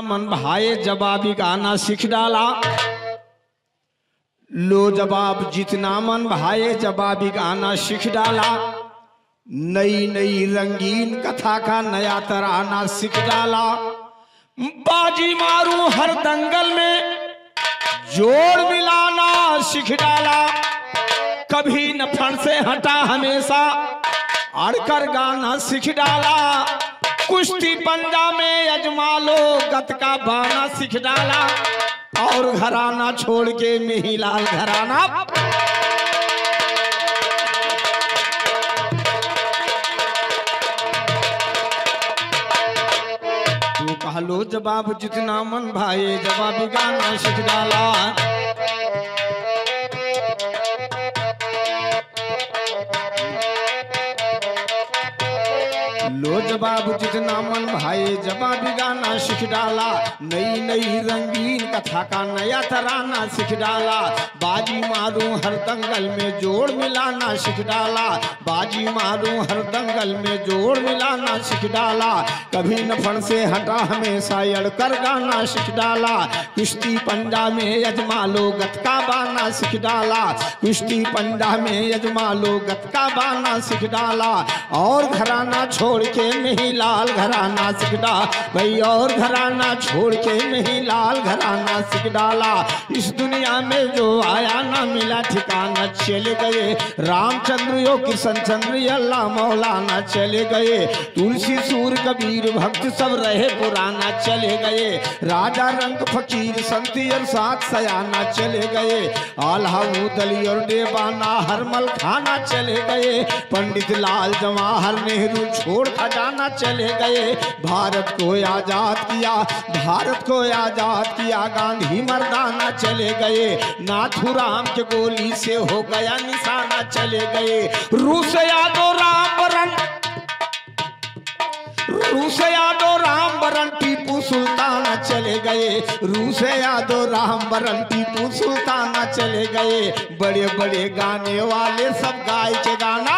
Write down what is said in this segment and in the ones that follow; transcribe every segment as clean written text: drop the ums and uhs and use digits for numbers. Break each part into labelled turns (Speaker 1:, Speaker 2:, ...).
Speaker 1: मन भाए जवाबी गाना सीख डाला। लो जवाब जितना मन भाए जवाबी गाना सीख डाला। नई नई रंगीन कथा का नया तराना सीख डाला। बाजी मारूं हर दंगल में जोड़ मिलाना सीख डाला। कभी न फन से हटा हमेशा अड़कर गाना सीख डाला। कुश्ती पंजा में अजमालो गत का बाना सीख डाला। और घराना छोड़ के मेहीलाल घराना तू कह लो जवाब जितना मन भाए जवाबी गाना सीख डाला। लो जवाब जितना मन भाए जवाबी गाना सीख डाला। नई नई रंगीन कथा का नया तराना सीख डाला। बाजी मारूं हर दंगल में जोड़ मिलाना सीख डाला। बाजी मारूं हर दंगल में जोड़ मिलाना सीख डाला। कभी न फन से हटा हमेशा अड़कर गाना सीख डाला। कुश्ती पंजा में यजमा लो गत का बाना सीख डाला। कुश्ती पंजा में यजमा लो गत का बाना सीख डाला। और घराना छोड़ के मेहीलाल घराना सीख डाला भाई। और घराना छोड़ के मेहीलाल घराना सीख डाला। इस दुनिया में जो आया ना मिला ठिकाना चले गए। रामचंद्र यो किशन चंद्र अल्लाह मौलाना चले गए। तुलसी सूर कबीर भक्त सब रहे पुराना चले गए। राजा रंग फकीर संती और साथ सयाना चले गए। आल्हा दली और देवाना हरमल खाना चले गए। पंडित लाल जवाहर नेहरू छोड़ खजाना चले गए। भारत को आजाद किया, भारत को आजाद किया गांधी मर्दाना चले गए। नाथुराम के गोली से हो गया निशाना चले गए। रूस यादव राम बरन, रूस यादव राम बरन टीपू सुल्ताना चले गए। रूस यादव राम बरन टीपू सुल्ताना चले गए। बड़े बड़े गाने वाले सब गाय के गाना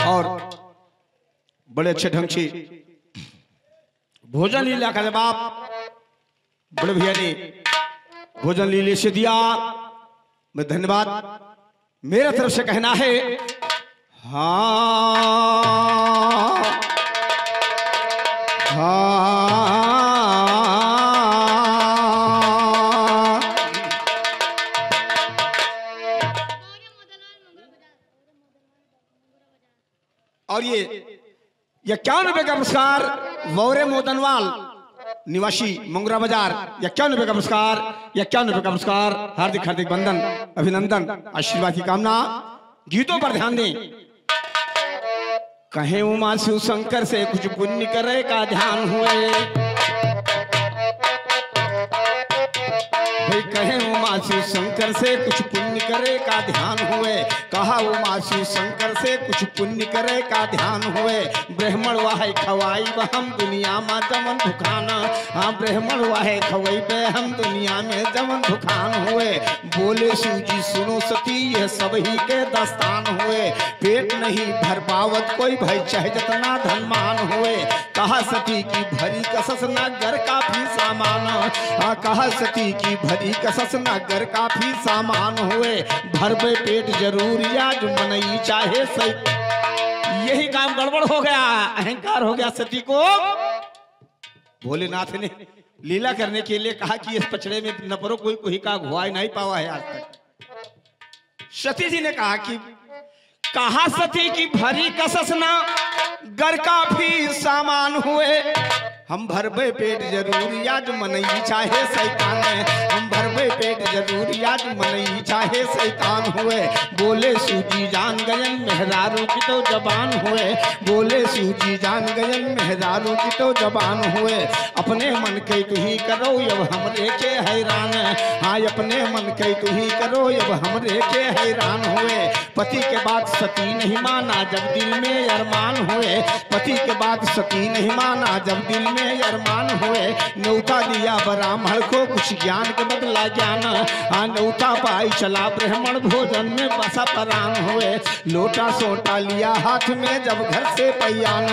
Speaker 1: और बड़े अच्छे ढंग से भोजन लीला का जवाब बड़े भैया ने भोजन लीले से दिया। मैं धन्यवाद मेरे तरफ से कहना है। हाँ हाँ और ये 51 का पुरस्कार वौरे मोदनवाल निवासी मंगरा बाजार 51 का पुरस्कार 51 का पुरस्कार। हार्दिक हार्दिक वंदन अभिनंदन आशीर्वाद की कामना। गीतों पर ध्यान दें। कहे उमा शिव शंकर से कुछ पुण्य करे का ध्यान हुए। भाई कहे उमा शिव शंकर से कुछ पुण्य करे का ध्यान हुए। कहा उमा शिव शंकर से कुछ पुण्य करे का ध्यान हुए। ब्राह्मण वाहे खवाई हम दुनिया में जमन भुखाना। हाँ ब्राह्मण वाहे खवाई पे हम दुनिया में जमन भुखान हुए। बोले शिव जी सुनो सती ये सब ही के दस्तान हुए। पेट नहीं भर पावत कोई भाई चाहे जितना धनमान हुए। कहा सती की भरी कसस न घर काफी सामान। हाँ कहा सती की भरी कसस न घर काफी सामान हुए। भरबे पेट जरूर आज मनई चाहे सही। यही काम गड़बड़ हो गया, अहंकार हो गया सती को। भोलेनाथ ने लीला करने के लिए कहा कि इस पचड़े में न परो कोई कोई का घुआ नहीं पावा है आज तक। सती जी ने कहा कि कहा सती की भरी कसस ना घर काफी सामान हुए। हम भरबे पेट जरूर आज मनई चाहे शैतान। हम भरबे पेट जरूर आज मनई चाहे शैतान हुए। बोले सूजी जान गयन मेहरारू की तो जबान हुए। बोले सूजी जान गयन मेहरारू की तो जबान हुए। अपने मन के तू ही करो अब हमरे के हैरान। हाँ अपने मन के तू ही करो अब हमरे के हैरान हुए। पति के बाद सती नहीं माना जब दिल में अरमान हुए। पति के बाद सती नहीं माना जब दिल में अरमान हुए। न्योता दिया ब्राह्मण को कुछ ज्ञान के बदला ज्ञान, न्योता पाई चला ब्राह्मण भोजन में बसा परान हुए। लोटा सोटा लिया हाथ में जब घर से पैयान,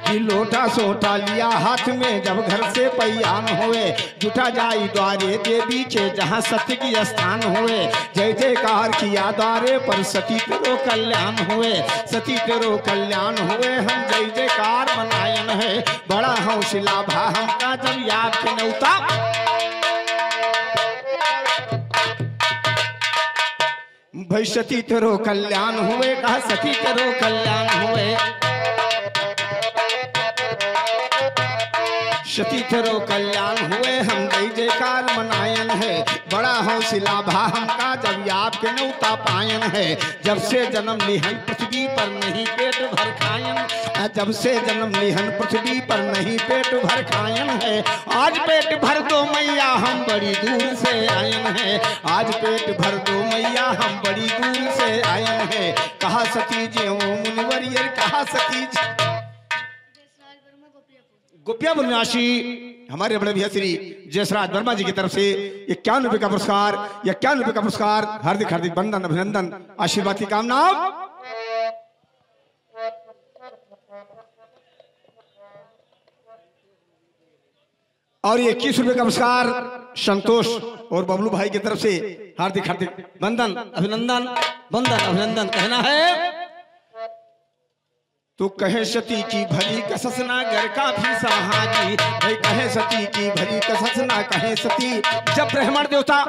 Speaker 1: कि लोटा सोटा लिया हाथ में जब घर से पैयान हुए। जुटा जाई द्वारे देवी के जहाँ सत्य की स्थान हुए। जय जयकार किया द्वारे पर सती तेरो कल्याण हुए, सती तेरो कल्याण हुए। हम जय जयकार मनायन है, बड़ा हौसला भा हमका जब याद के न्योता। भाई सती तेरो कल्याण हुए, कहा सती तेरो कल्याण हुए। सती तेरो कल्याण हुए, हम जय जयकार मनायन है। बड़ा हौसला भा हमका जब याद के न्योता पायन है। जब से जन्म लिहन पृथ्वी पर नहीं पेट भर खायन, जब से जन्म लिहन पृथ्वी पर नहीं पेट भर खायन है। आज पेट भर दो मैया हम बड़ी दूर से आयन है, आज पेट भर दो मैया हम बड़ी दूर से आयन है। कहा सती जी ओ मुनिवरियर, कहा सती जी। गोपियापुर निवासी हमारे बड़े भैया श्री जसराज वर्मा जी की तरफ से 51 रुपए का पुरस्कार, 51 रुपए का पुरस्कार। हार्दिक हार्दिक वंदन, अभिनंदन, आशीर्वाद की कामना। और ये 21 रुपए का पुरस्कार संतोष और बबलू भाई की तरफ से हार्दिक हार्दिक वंदन, अभिनंदन, वंदन, अभिनंदन कहना है। तो कहे सती की भली कससना घर का भी सहाजी, भाई कहे सती की भली कससना। कहे सती जब ब्राह्मण देवता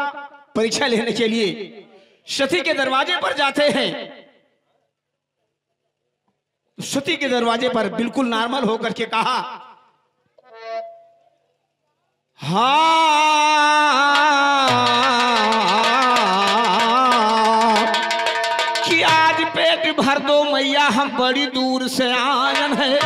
Speaker 1: परीक्षा लेने के लिए सती के दरवाजे पर जाते हैं, सती के दरवाजे पर बिल्कुल नॉर्मल होकर के कहा, कि आज पेट भर दो मैया हम बड़ी दूर से आयन है।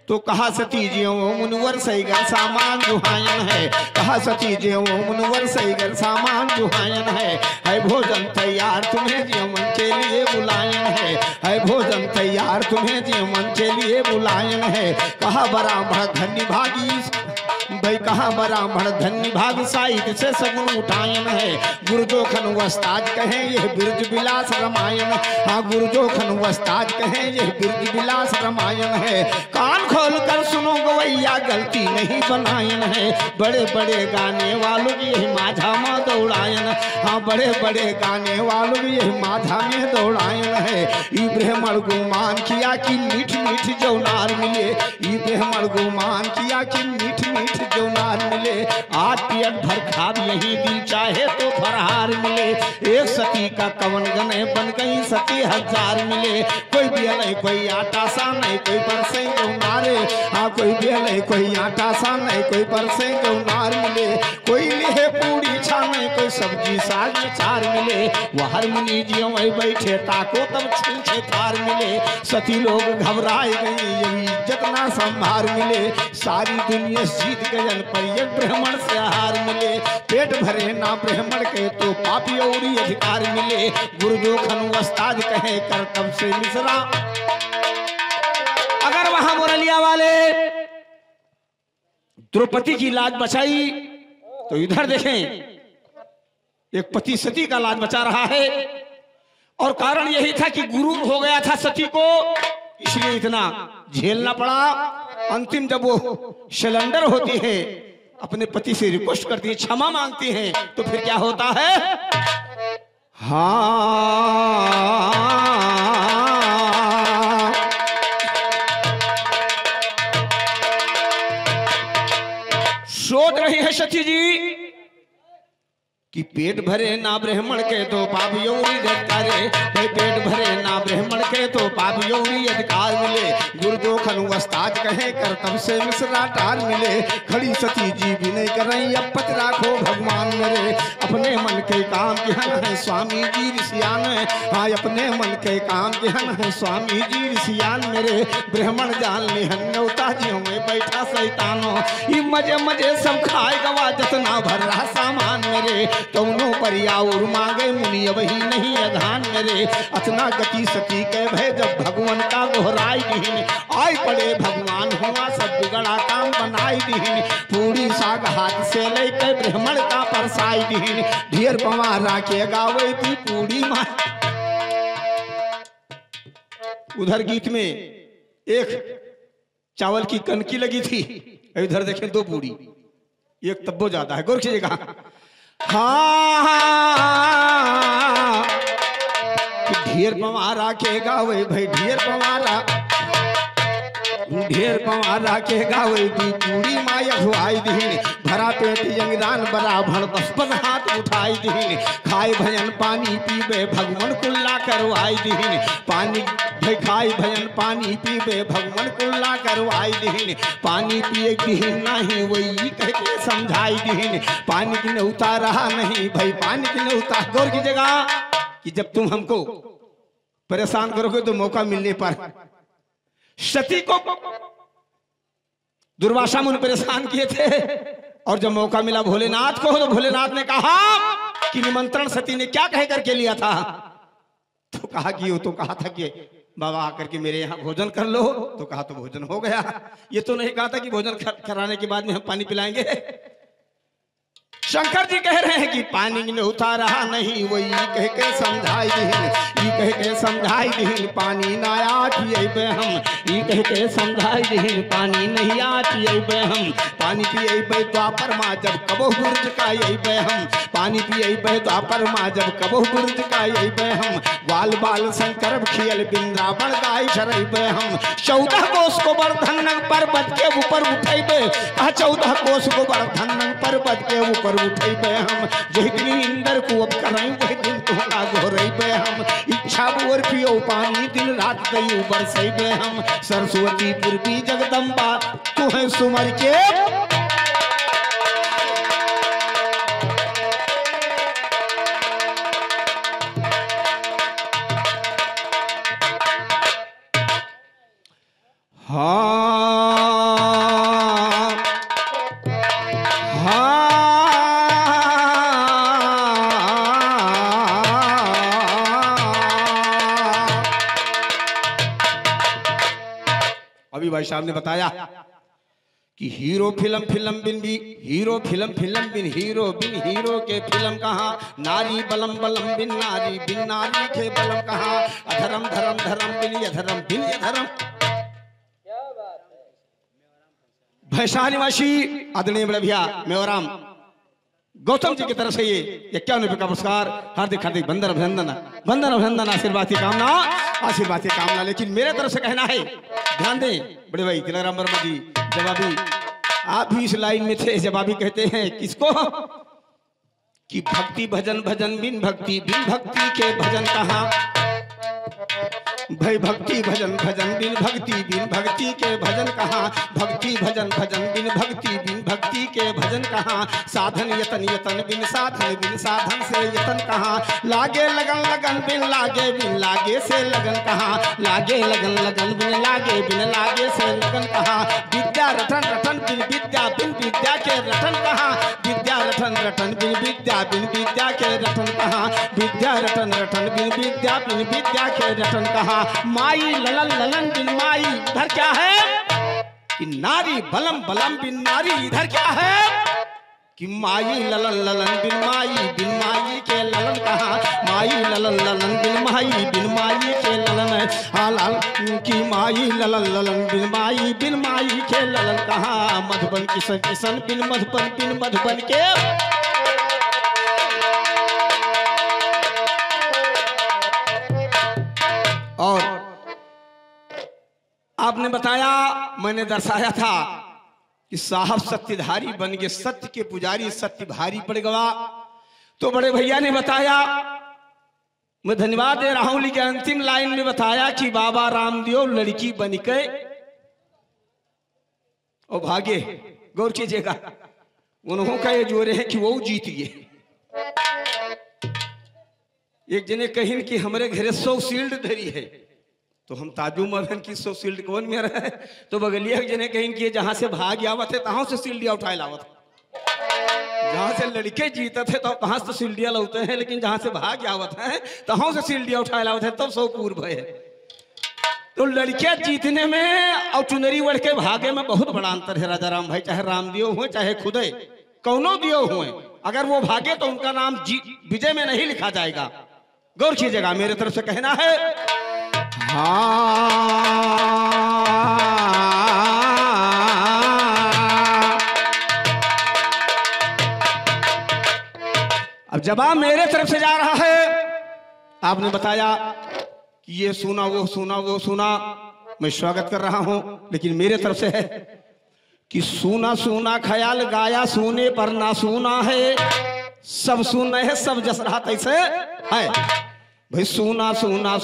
Speaker 1: तो कहा सती जी ओ मुनवर सैगर सामान जुहायन है, कहा सती जी ओ मुनवर सैगर सामान जुहायन है भोजन तैयार तुम्हें जीवन के लिए बुलायन है भोजन तैयार तुम्हें जीवन के लिए बुलायन है। कहा ब्राह्मण धन्य भागी, भाई कहा ब्राह्मण धन्य भाग साहित्य से सगुन उठायन है। गुरुजोखन वस्ताज कहे यह बिरज विलास रामायण, हाँ गुरुजोखन वस्ताज कहे यह बिरज विलास रामायण है। कान खोल कर सुनो गवैया गलती नहीं बनायन है, बड़े बड़े गाने वालों की यही माझा में दौड़ायन, हाँ बड़े बड़े गाने वालों की यही माझा में दौड़ायन है। ई ब्राह्मण गुमान किया कि मीठ मीठ जौनार मिले, ई ब्राह्मण गुमान किया कि मीठ मीठ जौनार मिले। आज पेट भर खाब यही दिल चाहे तो फरहार मिले। एक सती का कवन गने बन गई सती हजार मिले। कोई बेल नहीं कोई आटा सा नहीं कोई बरसे जौनारे, हाँ कोई बेल नहीं कोई आटा सा नहीं कोई बरसे जौनार मिले। कोई लिहे पूरी छा नहीं कोई सब्जी साग में चार मिले। वहर मुनि जी वही बैठे ताको तब छूछे थार मिले। सती लोग घबराए गई यही इज्जत ना संभार मिले। सारी दुनिया जीत गयन पर एक ब्राह्मण से हार मिले। पेट भरे ना ब्राह्मण के तो पापी और अधिकार मिले। गुरुजोखन वस्ताद कहे कर तब से मिश्रा। अगर वहां मुरलिया वाले द्रौपदी की लाज बचाई तो इधर देखें एक पति सती का लाज बचा रहा है। और कारण यही था कि गुरु हो गया था सती को, इसलिए इतना झेलना पड़ा। अंतिम जब वो सिलेंडर होती है अपने पति से रिक्वेस्ट करती है, क्षमा मांगती है, तो फिर क्या होता है? हाँ सोच रही है सती जी कि पेट भरे ना ब्राह्मण के तो पाप योरी अधिकारे, पेट भरे ना ब्राह्मण के तो पाप योरी अधिकार मिले। गुरुजोखन वस्ताद कहे कर तब से मिश्रा टार मिले। खड़ी सती जी भी नहीं कर रही अब पत राखो भगवान मेरे। अपने मन के काम गहन है स्वामी जी ऋषियान, हाँ अपने मन के काम गहन है स्वामी जी ऋषियान मेरे। ब्राह्मण जान लिहन न्योता जी में बैठा शैतानो, ये मजे मजे सब खाए गवा जतना भर रहा सामान मेरे। कौनो परियाउर मांगे मुनि वही नहीं अधान मेरे। अतना गति सती के भय जब भगवान का दोहराई गहीन। आई पड़े भगवान हुआ सब बिगड़ा काम बनाई दीन पूरी साग हाथ से लेके ब्राह्मण का परसाई दीन ढेर पवारा के गावे थी पूरी माँ। उधर गीत में एक चावल की कनकी लगी थी, इधर देखें 2 पूरी, एक तब्बो ज्यादा है, गौर कीजिएगा। हाँ ढेर पवारा के गावे भाई ढेर पवारा के गावे दी पूरी माया हुआई दीन भरा पेट यंगदान बराबर 10 हाथ उठाई दीन खाए भजन पानी पीबे भगवान कुल्ला करवाई दीन पानी भाई खाई भजन पानी पीबे भगवान कुल्ला करवाई दीन पानी पिए दीन नहीं वही कह के समझाई दीन पानी की नौता रहा नहीं भाई पानी की नौता। गौर की जगह कि जब तुम हमको परेशान करोगे तो मौका मिलने पर सती को दुर्वासा मुनि परेशान किए थे और जब मौका मिला भोलेनाथ को तो भोलेनाथ ने कहा कि निमंत्रण सती ने क्या कह करके लिया था, तो कहा कि वो तो कहा था कि बाबा आकर के मेरे यहाँ भोजन कर लो, तो कहा तो भोजन हो गया। ये तो नहीं कहा था कि भोजन कराने के बाद में हम पानी पिलाएंगे। शंकर जी कह रहे हैं कि पानी ने उतारा नहीं वही कह के समझाई दीन ये कह के समझाई दीन पानी ना आटिए हम ये कह के समझाई दीन पानी नहीं आटिए हम पानी पिए द्वापर माँ जब कबो गुर्ज का हम पानी पिए द्वापर माँ जब कबो गुर्ज का हम बाल बाल शंकर खियल बिंद्रावन गाय छरैबे हम 14 कोस को वर्धन पर्वत के ऊपर उठेबे 14 कोस को वर्धन पर्वत के ऊपर उठेबे हम जहि दिन इंद्र को अब कराई वही दिन तोहरा घोरेबे हम इच्छा बोर पियो पानी दिन रात दई बरसेबे हम सरस्वती पूर्वी जगदम्बा तुहे सुमर के अभी भाई साहब ने बताया कि हीरो फिल्म बिन भी हीरो फिल्म बिन हीरो के फिल्म कहाँ नारी बलम बिन नारी के बलम कहाँ अधर्म धर्म बिन अधर्म भैंसा निवासी आदरणीय बड़े भैया मेवराम गौतम जी की तरफ से ये 51 रुपये का पुरस्कार हार्दिक बंदन अभिनंदन आशीर्वाद की कामना। लेकिन मेरे तरफ से कहना है ध्यान दें बड़े भाई तिलकराम वर्मा जी जवाबी आप भी इस लाइन में थे। जवाबी कहते हैं किसको कि भक्ति भजन बिन भक्ति के भजन कहाँ भाई भक्ति भजन बिन भक्ति के भजन कहाँ भक्ति भजन बिन भक्ति के भजन कहाँ साधन यतन बिन साधन से यतन कहाँ लागे लगन बिन लागे से लगन कहाँ लागे लगन बिन लागे से लगन कहाँ विद्या रटन बिन विद्या के रटन कहाँ विद्या रटन बिन विद्या के रटन कहाँ विद्या रटन बिन विद्या के रटन कहाँ माई ललन बिन माई इधर क्या है कि नारी बलम बिन नारी इधर क्या है कि माई ललन बिन माई के ललन कहाँ माई ललन बिन माई के ललन हालाल की माई ललन बिन माई के ललन कहाँ मधुबन किशन बिन मधुबन के और आपने बताया मैंने दर्शाया था कि साहब सत्यधारी बन गए सत्य के पुजारी सत्य भारी पड़ गवा। तो बड़े भैया ने बताया मैं धन्यवाद दे रहा हूं लेकिन अंतिम लाइन में बताया कि बाबा रामदेव लड़की बन के और भागे। गौर कीजिएगा उन्होंने का ये जोरे है कि वो जीत गए। एक जने कहिन कि हमारे घरे 100 शील्ड धरी है तो हम ताजू मगन की 100 शील्ड कौन में रहे तो बगलिया जने कहिन कि जहां से भाग आवत है तहां से शील्डिया उठाए लावत जहां से लड़के जीतत है तो कहां से शील्डिया लाते हैं लेकिन जहां से भाग आवत है तहां से शील्डिया उठाए लावत है तब 100 पूर्व है। तो लड़के जीतने में और चुनरी बढ़ के भागे में बहुत बड़ा अंतर है राजा राम भाई। चाहे राम दियो हुए चाहे खुदे कौनो दियो हुए, अगर वो भागे तो उनका नाम विजय में नहीं लिखा जाएगा। गौर कीजिएगा, मेरे तरफ से कहना है अब जवाब मेरे तरफ से जा रहा है। आपने बताया कि ये सुना वो सुना वो सुना, मैं स्वागत कर रहा हूं, लेकिन मेरे तरफ से है कि सुना सुना ख्याल गाया सुने पर ना सुना है, सब सुना है सब जस रहा तैसे है भाई। सुना सुना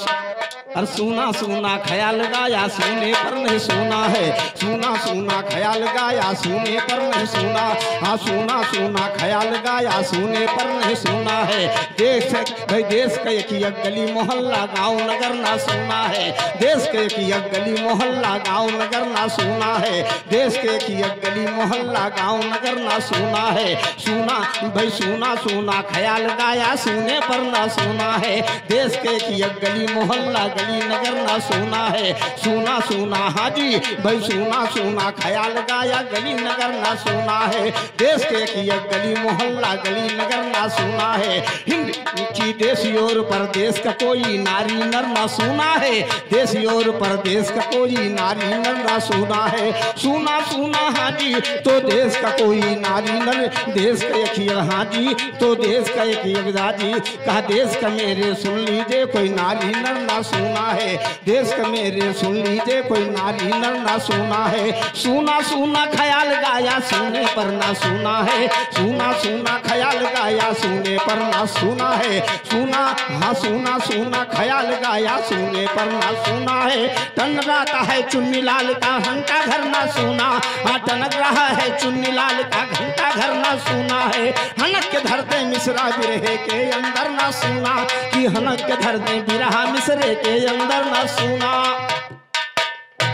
Speaker 1: और सुना सुना ख्याल गाया सुने पर नहीं सुना है, सुना सुना ख्याल गाया सुने पर नहीं सुना। हाँ सुना सुना ख्याल गाया सुने पर नहीं सुना है। देश भाई देश का एक गली मोहल्ला गांव नगर ना सुना है, देश के एक गली मोहल्ला गांव नगर ना सुना है, देश के एक गली मोहल्ला गांव नगर ना सुना है। सुना भाई सुना सुना ख्याल गाया सुने पर ना सुना है, देश के एक गली मोहल्ला गली नगर ना सुना है। सुना सुना हाजी भाई सुना सुना ख्याल गाया गली नगर ना सुना है, देश के एक गली मोहल्ला गली नगर ना सुना है। हिंद की देशी और परदेश का कोई नारी नर ना सुना है, देशी और परदेश का कोई नारी नर ना सुना है। सुना सुना हाजी तो देश का कोई नारी नर, देश का एक हाजी तो देश का एक दादी कहा, देश का मेरे सुन लीजिए कोई नारी नर ना सुना है, देश का मेरे सुन लीजिए कोई नारी नर ना सुना है। सुना सुना ख्याल गाया सुने पर ना सुना है, सुना सुना ख्याल गाया सुने पर ना सुना है। सुना हाँ सुना सुना ख्याल गाया सुने पर ना सुना है। टन रहा है चुन्नी लाल का घंटा घर ना सुना, हाँ टनक रहा है चुन्नी लाल का घंटा घर ना सुना है। हनक के धरते मिश्रा बिरहे के अंदर ना सुना, कि हनक के धरते बिरहा मिश्रे के अंदर ना सुना।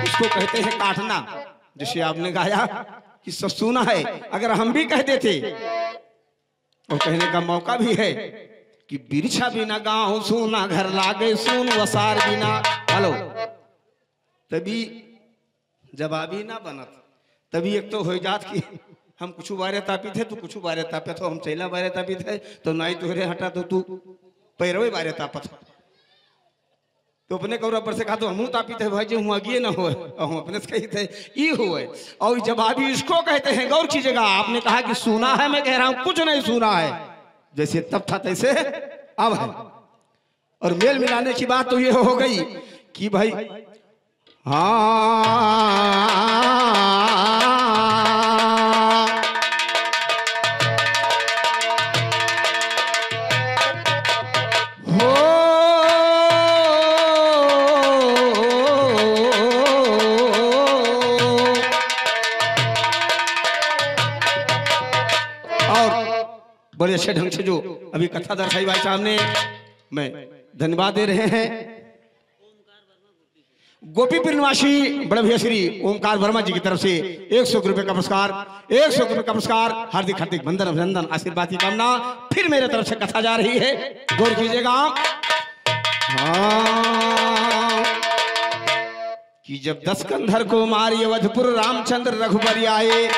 Speaker 1: इसको कहते हैं काटना, जिसे आपने गाया कि सब सुना है। अगर हम भी कह देते और कहने का मौका भी है कि बिरछा बिना गांव सुना घर लागे सुन वसार बिना, हेलो तभी जवाबी ना बनत। तभी एक तो हो जात कि हम कुछ बारे तापी थे, तू कुछ बारे तापे तो हम चैला बारे तापी थे, तो नहीं तुहरे हटा तो तू पैरवे बारे तापत, तो अपने कौरबर से कहा तो हम तापी थे भाई जी हम आगे ना हो, हम अपने से कही थे ई हुए। और जब अभी इसको कहते हैं, गौर कीजिएगा, आपने कहा कि सुना है, मैं कह रहा हूं कुछ नहीं सुना है, जैसे तब था तैसे अब है। और मेल मिलाने की बात तो ये हो गई कि भाई बड़े अच्छे ढंग से जो अभी कथा दर्शाई भाई साहब ने, मैं धन्यवाद दे रहे हैं। गोपीपुर निवासी बड़े भैया श्री ओमकार वर्मा जी की तरफ से 100 रुपए का पुरस्कार, 100 रुपए का पुरस्कार, हार्दिक हार्दिक वंदन अभिनंदन आशीर्वाद की कामना। फिर मेरे तरफ से कथा जा रही है, गौर कीजिएगा। कि जब 10 कंधर को मारी अवधपुर रामचंद्र रघुबर आए,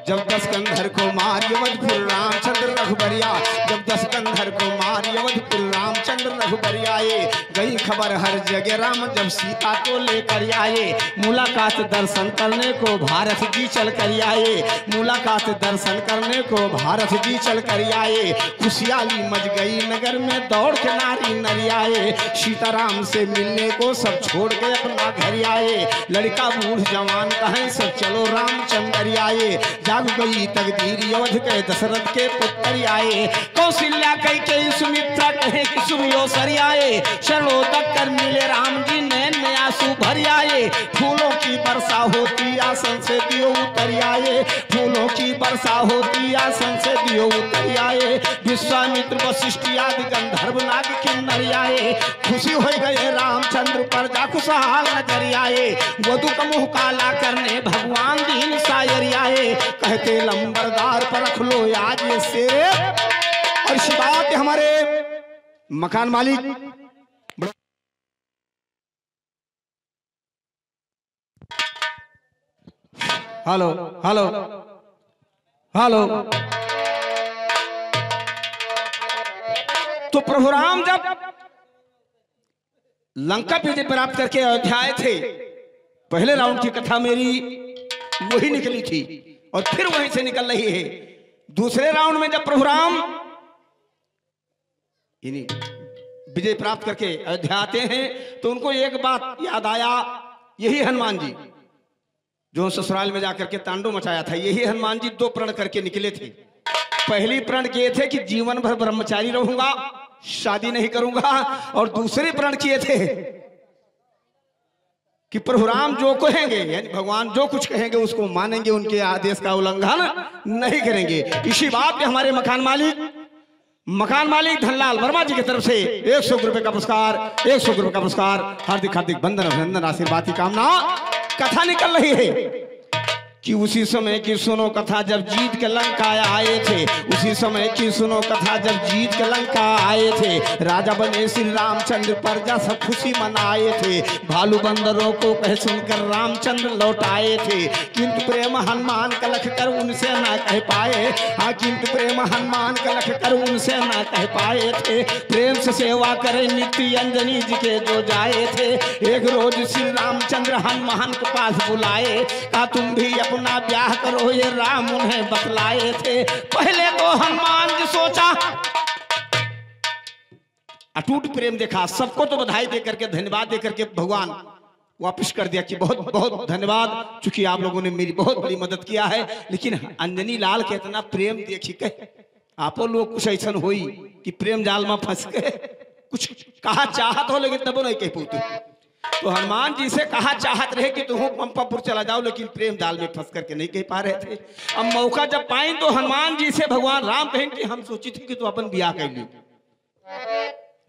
Speaker 1: जब 10 कंधर को मारी अवधपुर रामचंद्र रघुबरिया, जब 10 कंधर को मारी अवधपुर रामचंद्र रघुबरिया आए। गई खबर हर जगह राम जब सीता को लेकर आए, मुलाकात दर्शन करने को भारत जी चल कर आए, मुलाकात दर्शन करने को भारत जी चल कर आए। खुशहाली मच गई नगर में दौड़ के नारी नरी आए, सीताराम से मिलने को सब छोड़ के अपना घर आए। लड़का बूढ़ जवान कहें सब चलो रामचंद्र आए, जाग गई तकदीर अवध के दशरथ के पुत्र आए। कौशल्या कह के सुमित्रा कहे कि सुमियो सर आए, शरणोदक कर मिले राम जी नैन में आंसू भर आए। फूलों की वर्षा होती आसन से दियो उतर आए, फूलों की वर्षा होती आसन से दियो उतर आए। विश्वामित्र वशिष्ठ आदि गंधर्व नाग किन्नर आए, खुशी हो गए रामचंद्र पर जा खुशहाल नजर आए। वधु का मुंह काला करने भगवान दीन सायर आए, कहते लंबरदार पर रख लो आज ये शेर। और शिवा के हमारे मकान मालिक हेलो हेलो हेलो। तो प्रभु राम जब लंका विजय प्राप्त करके अयोध्या आए थे, पहले राउंड की कथा मेरी वही निकली थी और फिर वहीं से निकल रही है। दूसरे राउंड में जब प्रभु राम विजय प्राप्त करके अयोध्या आते हैं तो उनको एक बात याद आया, यही हनुमान जी जो ससुराल में जाकर के तांडव मचाया था, यही हनुमान जी 2 प्रण करके निकले थे। पहली प्रण किए थे कि जीवन भर ब्रह्मचारी रहूंगा, शादी नहीं करूंगा, और दूसरे प्रण किए थे कि प्रभु राम जो कहेंगे, यानी भगवान जो कुछ कहेंगे उसको मानेंगे, उनके आदेश का उल्लंघन नहीं करेंगे। इसी बात पे हमारे मकान मालिक धनलाल वर्मा जी की तरफ से 100 रुपए का पुरस्कार, 100 रुपए का पुरस्कार, हार्दिक हार्दिक वंदन अभिनंदन आशीर्वाद की कामना। कथा निकल रही है कि उसी समय की सुनो कथा जब जीत के लंका आए थे, उसी समय की सुनो कथा जब जीत के लंका आए थे, राजा बने श्री रामचंद्र प्रजा सब खुशी मनाए थे, भालू बंदरों को कह सुनकर रामचंद्र लौट आए थे, किंतु प्रेम हनुमान कलख कर उनसे ना कह पाए, हाँ किंतु प्रेम हनुमान कलख कर उनसे ना कह पाए थे, प्रेम से सेवा करे नित्य अंजनी जी के जो जाए थे, एक रोज श्री रामचंद्र हनुमान के पास बुलाए, का तुम भी अपना ब्याह करो ये राम उन्हें बतलाए थे। पहले तो हनुमान जी सोचा, अटूट प्रेम देखा, सबको तो बधाई देकर के धन्यवाद देकर के भगवान वापस कर दिया कि बहुत बहुत धन्यवाद, चूंकि आप लोगों ने मेरी बहुत बड़ी मदद किया है, लेकिन अंजनी लाल के इतना प्रेम देखी के आपो लोग कुछ ऐसा होई कि प्रेम जाल में फंस के कुछ कहा चाहत हो लेकिन तब नहीं कह पूछते। तो हनुमान जी से कहा चाहत रहे कि तुम पंपापुर चला जाओ, लेकिन प्रेम जाल में फंस करके नहीं कह पा रहे थे। अब मौका जब पाए तो हनुमान जी से भगवान राम कहें कि हम सोची थी कि तू अपन ब्याह कर ली,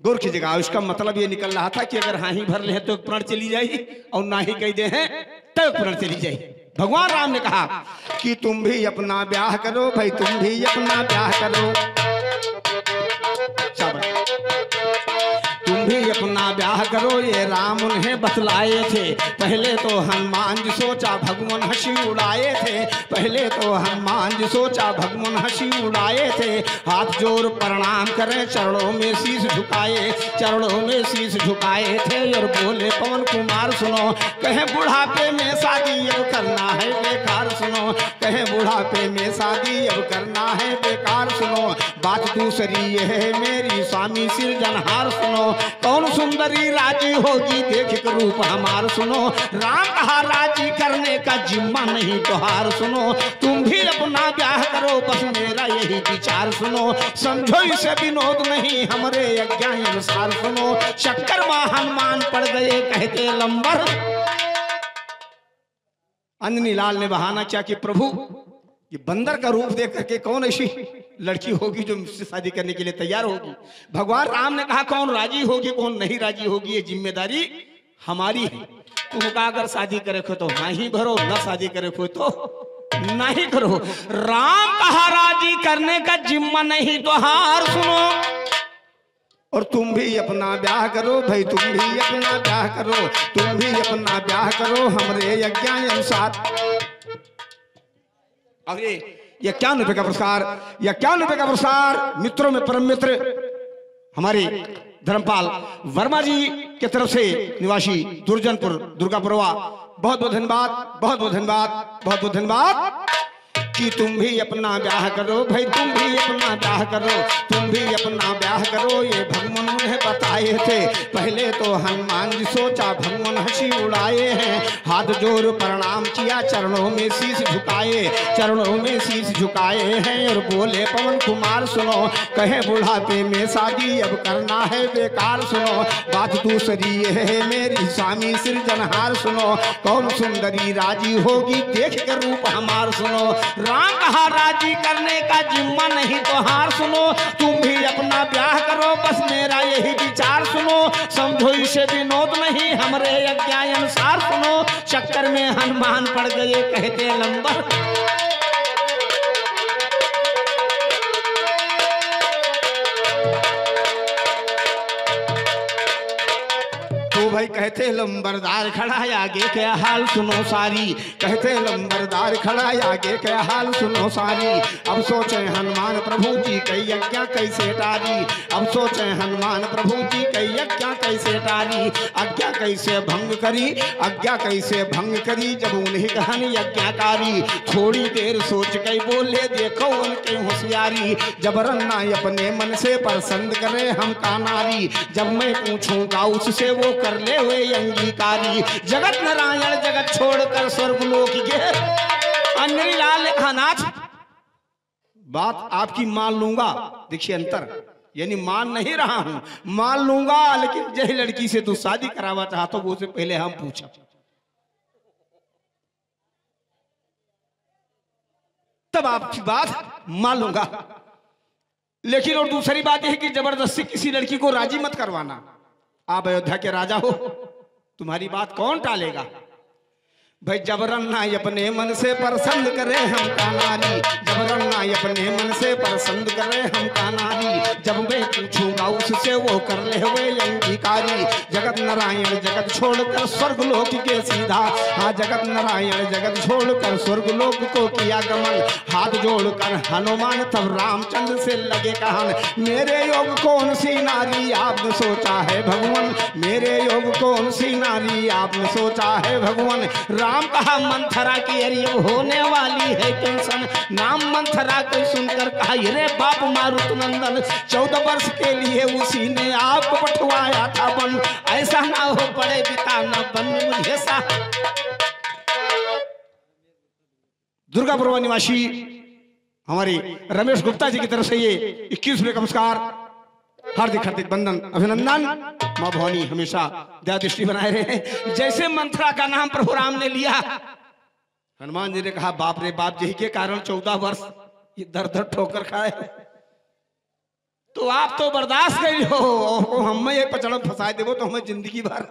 Speaker 1: गौर की जगह। उसका मतलब ये निकल रहा था कि अगर हाँ ही भर ले तो प्रण चली जाएगी और ना ही कह दे हैं तो प्रण चली जाएगी। भगवान राम ने कहा कि तुम भी अपना ब्याह करो भाई, तुम भी अपना ब्याह करो, तुम भी अपना ब्याह करो ये राम उन्हें बतलाए थे। पहले तो हनुमान जी सोचा भगवान हंसी उड़ाए थे, पहले तो हनुमान जी सोचा भगवान हंसी उड़ाए थे, हाथ जोड़ प्रणाम करें चरणों में शीश झुकाए, चरणों में शीश झुकाए थे और बोले पवन कुमार सुनो, कहे बुढ़ापे में शादी अब करना है बेकार सुनो, कहे बुढ़ापे में शादी अब करना है बेकार सुनो, बात दूसरी ये है मेरी स्वामी सृजनहार सुनो, कौन सुंदरी राजी होगी देख के रूप हमार सुनो, राम कहा राजी करने का जिम्मा नहीं तोहार सुनो, तुम भी अपना ब्याह करो बस मेरा यही विचार सुनो, समझो इसे विनोद नहीं हमरे अज्ञान अनुसार सुनो, चक्कर में हनुमान पड़ गए कहते लंबर। अंजनी लाल ने बहाना क्या कि प्रभु ये बंदर का रूप देख करके कौन ऐसी लड़की होगी जो मुझसे शादी करने के लिए तैयार होगी। भगवान राम ने कहा कौन राजी होगी कौन नहीं राजी होगी ये जिम्मेदारी हमारी है, तुम का अगर शादी करे को तो हाँ ही भरो, न शादी करे को तो नहीं करो। राम कहा राजी करने का जिम्मा नहीं तो हार सुनो, और तुम भी अपना ब्याह करो भाई, तुम भी अपना ब्याह करो, तुम भी अपना ब्याह करो हमरे यज्ञ अनुसार। अब ये 51 रुपए का पुरस्कार, 51 रुपए का पुरस्कार मित्रों में परम मित्र हमारे धर्मपाल वर्मा जी की तरफ से, निवासी दुर्जनपुर दुर्गापुरवा, बहुत बहुत धन्यवाद, बहुत बहुत धन्यवाद, बहुत बहुत धन्यवाद। कि तुम भी अपना ब्याह करो भाई, तुम भी अपना ब्याह करो, तुम भी अपना ब्याह करो ये भगवान ने बताए थे। पहले तो हनुमान जी सोचा भगवान हंसी उड़ाए हैं, हाथ जोड़ प्रणाम किया चरणों में शीश झुकाए, चरणों में शीश झुकाए हैं और बोले पवन कुमार सुनो, कहे बुढ़ापे में शादी अब करना है बेकार सुनो, बात दूसरी ये है मेरी स्वामी सृजनहार सुनो, कौन सुंदरी राजी होगी देख के रूप हमार सुनो, राम कहा राजी करने का जिम्मा नहीं तो हार सुनो, तुम भी अपना ब्याह करो बस मेरा यही विचार सुनो, समझो इसे विनोद नहीं हमरे यज्ञ अनुसार सुनो, चक्कर में हनुमान पड़ गए कहते लंबर। तो भाई कहते लंबरदार खड़ा है आगे क्या हाल सुनो सारी, कहते लंबरदार खड़ा है आगे क्या हाल सुनो सारी। अब सोचे हनुमान प्रभु जी कई यज्ञ कैसे टारी, अब सोचे हनुमान प्रभु जी कई यज्ञ कैसे टारी। आज्ञा कैसे भंग करी, आज्ञा कैसे भंग करी, जब उन्हें कहन यज्ञकारी। थोड़ी देर सोच के बोले देखो उनके होशियारी, जबरन ना अपने मन से पसंद करे हम का नारी। जब मैं पूछूंगा उससे वो कर ले हुए अंगीकारी। जगत नारायण जगत छोड़कर स्वर्गलोक गए। अंजनी लाल ने कहा नाथ बात आपकी मान लूंगा, देखिए अंतर, यानी मान नहीं रहा हूं, मान लूंगा, लेकिन जही लड़की से तू शादी करावा चाहता वो से पहले हम पूछा। तब आपकी बात मान लूंगा, लेकिन और दूसरी बात यह है कि जबरदस्ती किसी लड़की को राजी मत करवाना। आप अयोध्या के राजा हो, तुम्हारी बात कौन टालेगा। भाई जबरन ना अपने मन से पसंद करे हम का नारी, जबरन ना अपने मन से पसंद करे हम का नारी। जब मैं पूछूंगा उससे वो कर ले हुए अंगीकारी। जगत नारायण जगत छोड़कर स्वर्गलोक के सीधा, हाँ जगत नारायण जगत छोड़कर स्वर्गलोक को किया गमन। हाथ जोड़कर हनुमान तब रामचंद्र से लगे कहन, मेरे योग कौन सी नारी आपने सोचा है भगवान, मेरे योग कौन सी नारी आपने सोचा है भगवान। राम कहा मंथरा की अरे होने वाली है टेंशन। नाम मंथरा को सुनकर कहा अरे बाप मारुत नंदन, 14 वर्ष के लिए उसी ने आपको पठवाया था वन। ऐसा ना हो पड़े पिता न बन मुझे सा। दुर्गापुर निवासी हमारे रमेश गुप्ता जी की तरफ से ये 21 रुपये का पुरस्कार, हार्दिक हार्दिक बंधन अभिनंदन। माँ भवानी हमेशा दया दृष्टि बनाए रहे। जैसे मंथरा का नाम प्रभु राम ने लिया, हनुमान जी ने कहा बाप रे बाप, यही के कारण 14 वर्ष ये दर दर ठोकर खाए, तो आप तो बर्दाश्त कर हो, हम ये पचड़ फंसाए देवो तो हमें जिंदगी भर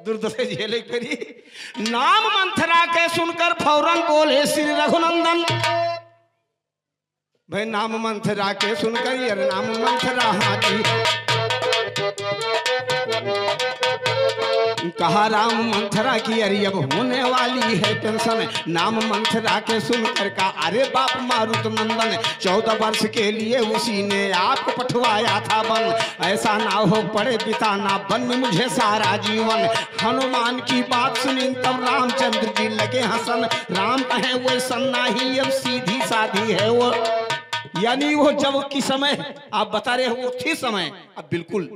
Speaker 1: दुर्दशा झेले करी। नाम मंथरा के सुनकर फौरन बोले श्री रघुनंदन। भाई नाम मंथरा के सुनकर यार नाम मंथरा हाथी, कहा राम मंथरा की अरे अब होने वाली है टेंशन। नाम मंथरा के सुनकर का अरे बाप मारुत नंदन, 14 वर्ष के लिए उसी ने आपको पठवाया था वन। ऐसा ना हो पड़े पिता ना बन मुझे सारा जीवन। हनुमान की बात सुनी तब रामचंद्र जी लगे हसन। राम कहे वो सन्ना ही अब सीधी साधी है वो, यानी वो जब की समय आप बता रहे हो वो थी समय अब बिल्कुल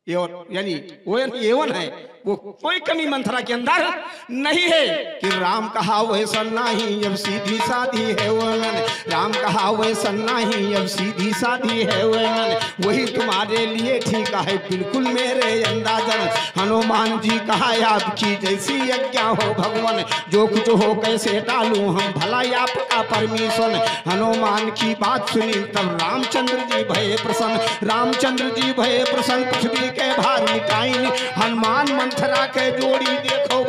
Speaker 1: यानी वो एवन है, वो कोई कमी मंथरा के अंदर नहीं है। कि राम कहा वह सन्ना ही अब सीधी साधी है वो मन, राम कहा वह सन्ना ही अब सीधी साधी है वो मन। वही तुम्हारे लिए ठीक है बिल्कुल मेरे अंदाजन। हनुमान जी कहा आपकी जैसी आज्ञा हो भगवान, जो कुछ हो कैसे टालूं हम भला आपका परमिशन। हनुमान की बात सुनी तब रामचंद्र जी भये प्रसन्न, रामचंद्र जी भये प्रसन्न। पृथ्वी के भार मिटाइन हनुमान मंथरा के जोड़ी देखो।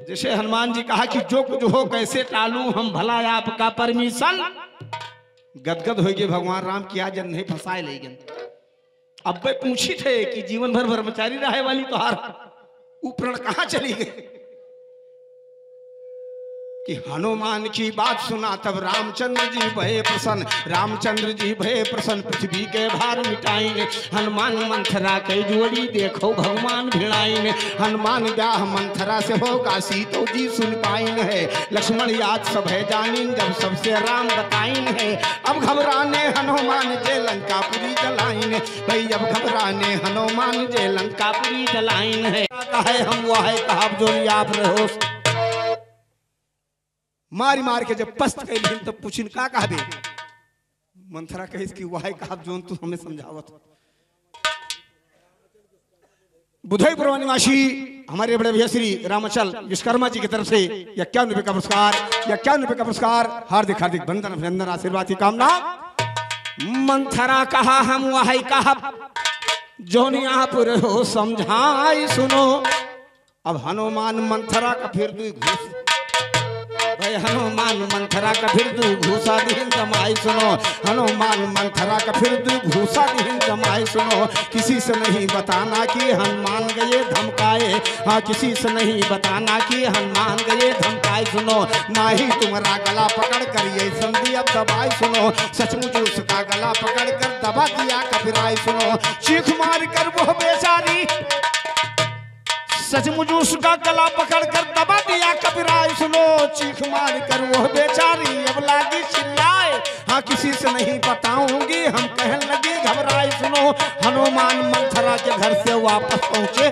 Speaker 1: जैसे हनुमान जी कहा कि जो कुछ हो कैसे टालूं हम भला आपका परमिशन। गदगद हो गए भगवान राम की आज नहीं फंसाए लेकिन। अब वे पूछी थे कि जीवन भर ब्रह्मचारी रहे वाली तो हार ऊपर कहां चली गई। कि हनुमान की बात सुना तब रामचंद्र जी भये प्रसन्न, रामचंद्र जी भये प्रसन्न। पृथ्वी के भार मिटाइन हनुमान मंथरा के जोड़ी देखो भगवान भिड़ाइन। हनुमान ब्याह मंथरा से होगा सीतो जी सुन पाइन है, लक्ष्मण याद सब है जानिन जब सबसे राम बताइन है। अब घबराने हनुमान जे लंकापुरी जलाइन, भाई अब घबराने हनुमान जे लंकापुरी जलाइन है। कहे हम वो है कहा जो आप रहो। मारी मार के जब पस्त कैलिन तब पूछिन का कहबे। मंथरा कहिस कि वाहे कहब जोन तू हमें समझावत। बुधईपुर निवासी हमारे बड़े भैया श्री रामचल विश्वकर्मा जी की तरफ से 51 रुपये का पुरस्कार, 51 रुपये का पुरस्कार। हार्दिक हार्दिक बंधन अभिनंदन आशीर्वाद की कामना। मंथरा कहा हम वाहे कहब जोन यहाँ पर हो समझाई सुनो। अब हनुमान मंथरा का फिर भी घूस गए हनुमान मंथरा का फिर दू घूसा दीन जमाई सुनो, हनुमान मंथरा का फिर दू घूसा दीन जमाई सुनो। किसी से नहीं बताना कि हनुमान गए धमकाए, हाँ किसी से नहीं बताना कि हनुमान गए धमकाए सुनो। ना ही तुम्हारा गला पकड़ कर ये संधि अब दबाई सुनो, सचमुच उसका गला पकड़ कर दबा दिया कबीराई सुनो। चीख मार कर वो बेचारी, सचमुच उसका गला पकड़ कर दबा दिया कबीराई सुनो। चीख मार कर वो बेचारी अब लागी चिल्लाए, हाँ किसी से नहीं बताऊंगी हम कहने लगी घबराई सुनो। हनुमान मंथरा के घर से वापस पहुंचे,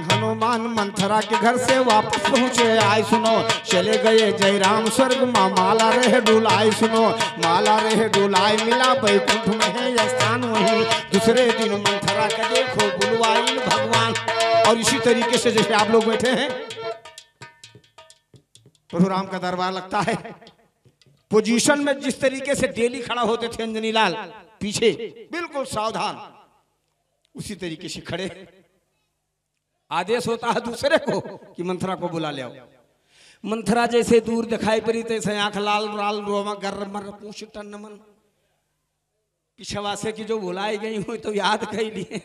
Speaker 1: हनुमान मंथरा के घर से वापस पहुंचे आए सुनो। चले गए जयराम स्वर्ग माँ माला रहे डुलाई सुनो, माला रहे डुलाई मिला बैकुंठ में है स्थान वहीं। दूसरे दिन मंथरा का देखो बुलवाई भगवान। और इसी तरीके से जैसे आप लोग बैठे हैं प्रभु राम का दरबार लगता है, पोजीशन में जिस तरीके से डेली खड़ा होते थे अंजनी लाल पीछे बिल्कुल सावधान, उसी तरीके से खड़े। आदेश होता है दूसरे को कि मंथरा को बुला ले आओ। मंथरा जैसे दूर दिखाई पड़ी तैसे आंख लाल लाल रोमा गर्र मर पूछ टन मन, पिछवा से की जो बुलाई गई हुई तो याद कर लिए।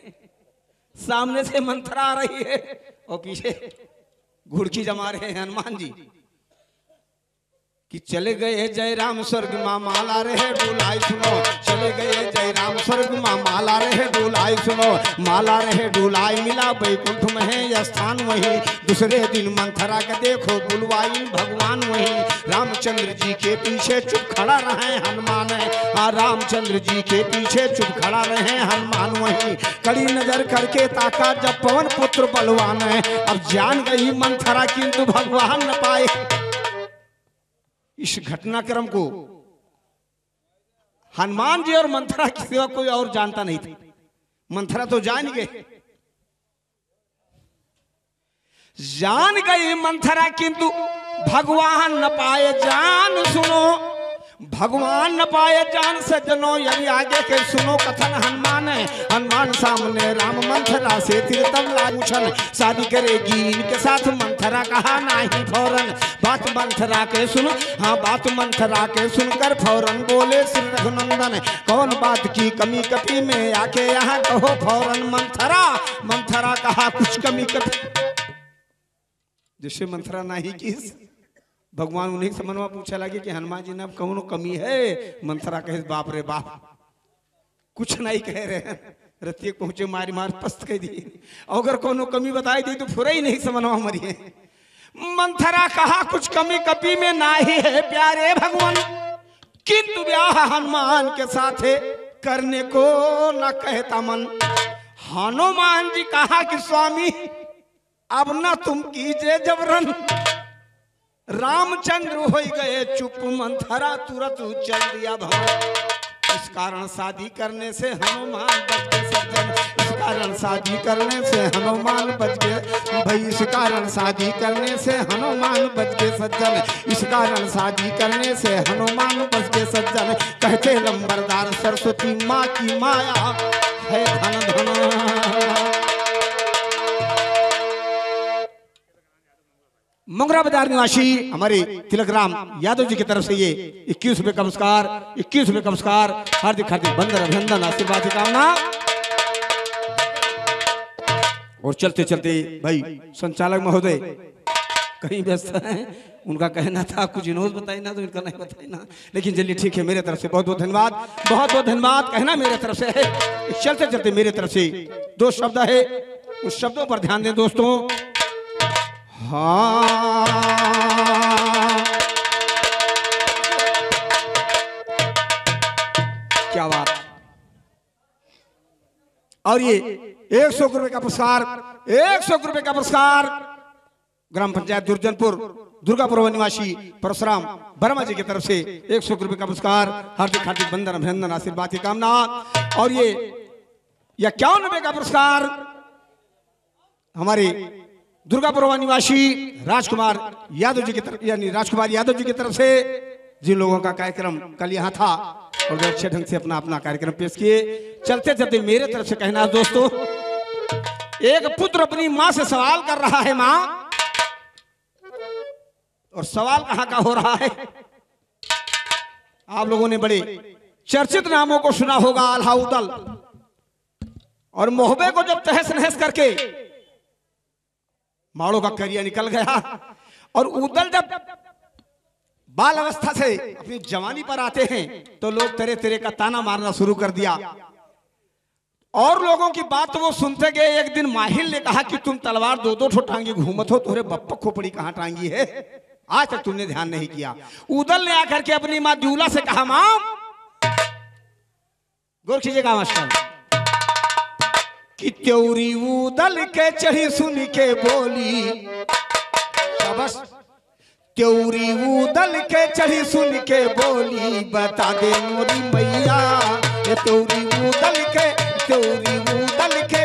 Speaker 1: सामने से मंथरा आ रही है और पीछे घुड़की जमा रहे हैं हनुमान जी कि चले गए जयराम स्वर्ग माँ माला रहे डुलाई सुनो। चले गए जयराम स्वर्ग माँ माला रहे डुलाई सुनो, माला रहे डुलाई मिला बैकुंठ में है स्थान वहीं। दूसरे दिन मंथरा का देखो बुलवाई भगवान वहीं। रामचंद्र जी के पीछे चुप खड़ा रहे हनुमान, हाँ रामचंद्र जी के पीछे चुप खड़ा रहे हनुमान वहीं। कड़ी नजर करके ताका जब पवन पुत्र बलवान है, अब जान गई मंथरा किंतु भगवान न पाए। इस घटनाक्रम को हनुमान जी और मंथरा की सेवा कोई और जानता नहीं था। मंथरा तो जान गए, जान गई मंथरा किंतु भगवान न पाए जान सुनो। भगवान न पाए जान सज्जनों, यदि आगे के सुनो कथन हनुमान है। हनुमान सामने राम मंथरा से तीर्थम पूछन, शादी करेगी इनके साथ मंथरा कहा नहीं फौरन। बात मंथरा के सुन, हाँ बात मंथरा के सुनकर फौरन बोले श्री रघुनंदन, कौन बात की कमी कपी में आके यहाँ कहो फौरन। मंथरा मंथरा कहा कुछ कमी कपी, जिससे मंथरा नहीं की भगवान उन्हीं से मनवा पूछा लगे कि हनुमान जी ने अब कौन कमी है। मंथरा कहे बाप रे बाप, कुछ नहीं कह रहे हैं। रतिये पहुंचे मारी मार पस्त कह दी, अगर कोनो कमी बताई दी तो फुरा ही नहीं समझवा मरी है। मंथरा कहा कुछ कमी कपी में ना ही है प्यारे भगवान, किंतु ब्याह हनुमान के साथ करने को न कहता मन। हनुमान जी कहा कि स्वामी अब ना तुम कीजिए जबरन। रामचंद्र हो गए चुप, मंथरा तुरंत चल दिया भवन। इस कारण शादी करने से हनुमान बच गए सज्जन, इस कारण शादी करने से हनुमान बच गए भाई। इस कारण शादी करने से हनुमान बच गए सज्जन, इस कारण शादी करने से हनुमान बच गए सज्जन। कहते लंबरदार सरस्वती माँ की माया है धन धन। मंगरा बाजार निवासी हमारे तिलक राम यादव जी की तरफ से ये 21 रुपए का पुरस्कार, 21 रुपए का पुरस्कार। हार्दिक हार्दिक बंदर अभिनंदन आशीर्वाद की कामना। और चलते चलते भाई संचालक महोदय कहीं व्यस्त हैं, उनका कहना था कुछ इनोज बताई ना तो इनका नहीं बताई ना, लेकिन चलिए ठीक है। मेरे तरफ से बहुत बहुत धन्यवाद, बहुत बहुत धन्यवाद कहना मेरे तरफ से है। चलते चलते मेरे तरफ से 2 शब्द है, उस शब्दों पर ध्यान दें दोस्तों। हाँ क्या बात। और ये 100 रुपए का पुरस्कार, 100 रुपए का पुरस्कार ग्राम पंचायत दुर्जनपुर दुर्गापुर निवासी परशुराम वर्मा जी की तरफ से 100 रुपए का पुरस्कार। हार्दिक हार्दिक बंदन अभिनंदन आशीर्वाद की कामना। और ये 51 रुपए का पुरस्कार हमारे दुर्गापुर निवासी राजकुमार यादव जी की तरफ, यानी राजकुमार यादव जी की तरफ से, जिन लोगों का कार्यक्रम कल यहाँ था और वे अच्छे ढंग से अपना अपना कार्यक्रम पेश किए। चलते चलते मेरे तरफ से कहना दोस्तों, एक पुत्र अपनी माँ से सवाल कर रहा है, माँ और सवाल कहां का हो रहा है? आप लोगों ने बड़े चर्चित नामों को सुना होगा, आल्हा उदल और मोहबे को जब तहस नहस करके माड़ों का करिया निकल गया और उदल जब बाल अवस्था से अपनी जवानी पर आते हैं तो लोग तेरे तेरे का ताना मारना शुरू कर दिया। और लोगों की बात तो वो सुनते गए। एक दिन माहिल ने कहा कि तुम तलवार दो दो ठो टांगी घूमत हो, तोरे बप्पा खोपड़ी कहां टांगी है, आज तक तुमने ध्यान नहीं किया। उदल ने आकर के अपनी मां दूला से कहा, मां गौर कीजिएगा मास्टर, कि त्योरी उदल के चढ़ी सुन के बोली, शाबाश, त्योरी उदल के चढ़ी सुन के बोली, बता दे मोरी मैया, त्योरी उदल के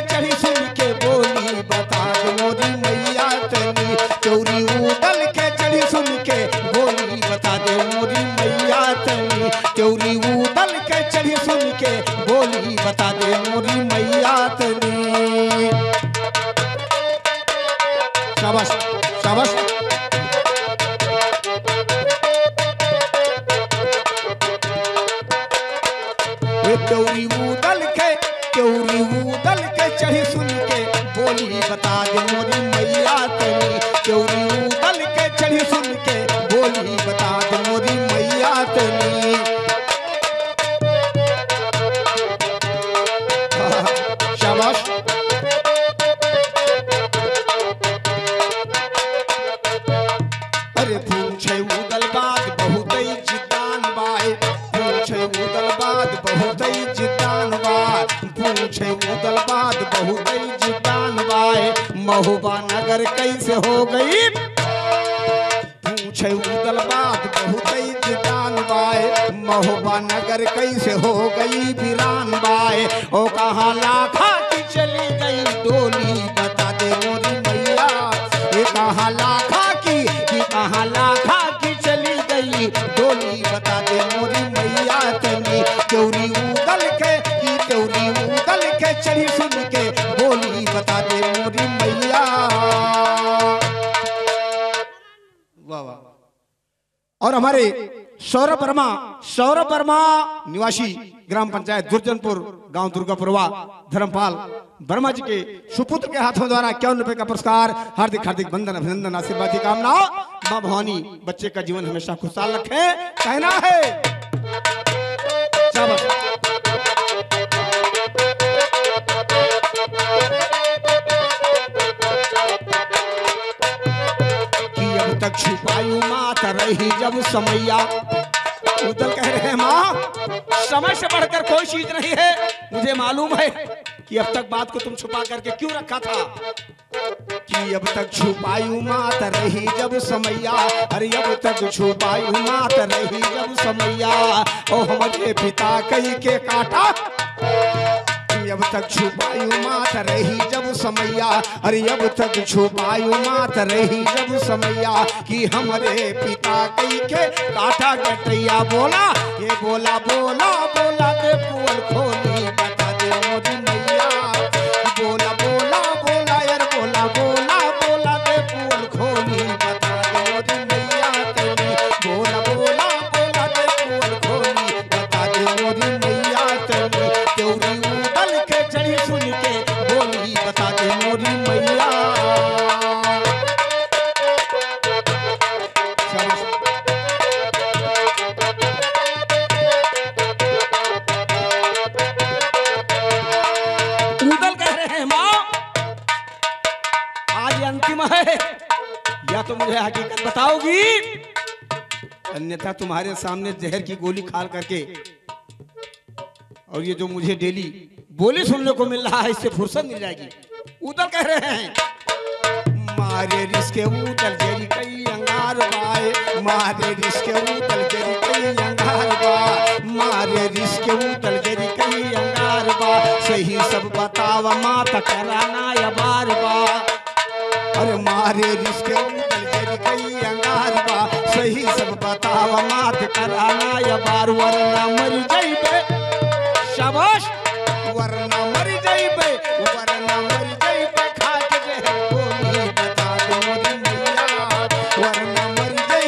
Speaker 1: चढ़ी सुन के बोली, बता दे मोरी मैया तनी, त्योरी उदल के चढ़ी सुन के बोली, बता दे मोरी मैया तनी, त्योरी उदल के चढ़ी सुन के बोली, बता दे मोरी मैया तनी। शाबाश शाबाश। त्योरी उदल के चढ़ी सुन के बोली, बता दे मोरी मैया तनी, त्योरी उदल के चढ़ी सुन के बोली, बता दे मोरी मैया तनी। शाबाश। अरे पूछे उदल बात बहुत ही जिद्दान बाए, पूछे उदल बात बहुत ही जिद्दान बाए, पूछे उदल बात बहुत ही जिद्दान बाए, महुबा नगर कैसे हो गई, पूछे उदल बात बहुत ही जिद्दान बाए, महुबा नगर कैसे हो गई वीरान बाए, ओ कहाँ लाखा की चली गई डोली, बता दे मोरी मैया, ये कहाँ लाखा की चली गई डोली, बता दे मोरी मैया तनी, त्योरी उदल के चढ़ी सुन के बोली, बता दे मोरी मैया। वाह वाह। और हमारे सौरभ वर्मा निवासी ग्राम पंचायत दुर्जनपुर गांव दुर्गापुरवा धर्मपाल वर्मा जी के सुपुत्र के हाथों द्वारा 51 रुपए का पुरस्कार, हार्दिक हार्दिक वंदन अभिनंदन आशीर्वाद की कामना। मां भवानी बच्चे का जीवन हमेशा खुशहाल रखे, कहना है कि अब तक छुपाई मात रही जब समैया, उदल कह रहे हैं मां समय से बढ़कर कोई चीज नहीं है, मुझे मालूम है कि अब तक बात को तुम छुपा करके क्यों रखा था, कि अब तक छुपाई मात रही जब समैया, अरे अब तक छुपाई मात रही जब समैया, ओ हमारे पिता कही के काटा, अब तक छुपाई मात रही जब समैया, अरे अब तक छुपाई मात रही जब समैया, कि हमारे पिता कई के काटा गटैया, बोला ये बोला बोला बोला दे पोल खोली, बता दे मोरी मैया, बोला बोला बोला यार बोला बोला बोला दे पोल खोली, बता दे मोरी मैया तेरी, बोला बोला बोला दे पोल खोली, बता दे मोरी मैया तेरी, त्योरी उदल के चढ़ी सुन के बोली, बता दे मोरी मैया। उदल कह रहे हैं मां आज अंतिम है, या तो मुझे हकीकत बताओगी, अन्यथा तुम्हारे सामने जहर की गोली खाल करके, और ये जो मुझे डेली बोली सुनने को मिल रहा है इससे फुर्सत मिल जाएगी। उदल कह रहे हैं मारे रिश्के उदल जरी कई अंगार बाए, मारे रिश्के उदल जरी कई अंगार बा, मारे रिश्के उदल जरी कई अंगार बा, सही सब बतावा माता कराना या बार बा, अरे मारे रिश्के उदल जरी कई अंगार बा, सही सब बतावा माता कराना या बार, वरना मर जाइबे, शाबाश, वरना मर जाइबे, वरना मर जाइबे, खा के जहर गोली, बता दे मोरी मैया, वरना मर जाइबे,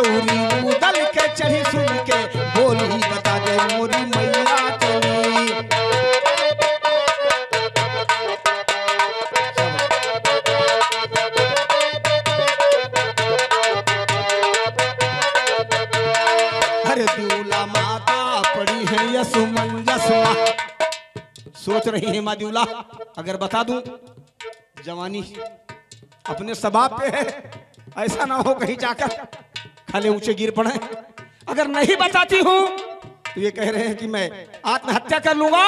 Speaker 1: चोरी उदल के चढ़ी सुन के बोली बता दे मोरी मैया तेरी। अरे दूल्हा माता पड़ी है यसुमंजस माँ। सोच रही है माँ दूल्हा, अगर बता दूं जवानी अपने सबाब पे है, ऐसा ना हो कहीं जाकर खाले ऊंचे गिर पड़े। अगर नहीं बताती हूं तो ये कह रहे हैं कि मैं आत्महत्या कर लूंगा।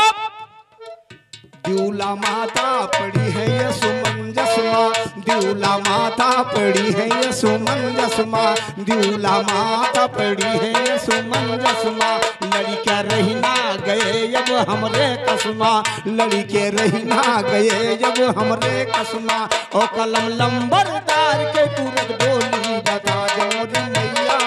Speaker 1: दूल्हा माता पड़ी है ये सुमंजस माँ, दूल्हा माता पड़ी है ये सुमंजस माँ, दूल्हा माता पड़ी है ये सुमंजस माँ। लड़के रही ना गए जब हमरे कसमा, लड़के रही ना गए जब हमरे कसमा। ओ कलम लंबरदार के तुरंत बोली बता दे मोरी मैया,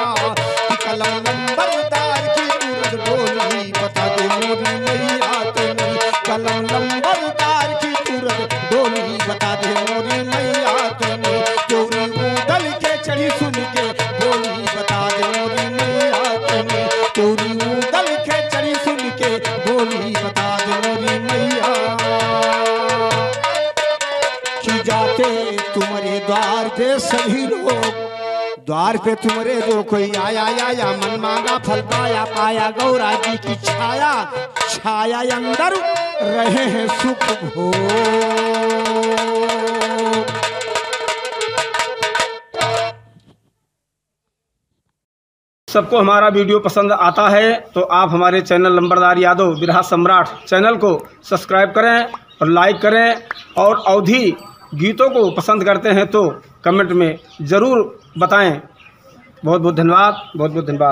Speaker 1: कलम लंबरदार की तुरंत बोली बता दे मोरी मैया तेरी। कलम लंबरदार की तुरंत बोली बता दे मोरी मैया तेरी। चोरी उदल के चढ़ी सुन के बोली बता दे मोरी मैया तेरी। चोरी उदल के चढ़ी सुन के बोली बता दे मोरी मैया। कि जाते तुम्हारे द्वार पे सभी लोग, द्वार पे तुम्हारे जो कोई आया या मन मांगा फल पाया, पाया गौरा जी की छाया, छाया अंदर रहे हैं सुख भोग।
Speaker 2: सबको हमारा वीडियो पसंद आता है तो आप हमारे चैनल लंबरदार यादव बिरहा सम्राट चैनल को सब्सक्राइब करें और लाइक करें, और अवधी गीतों को पसंद करते हैं तो कमेंट में ज़रूर बताएं। बहुत बहुत धन्यवाद, बहुत बहुत धन्यवाद।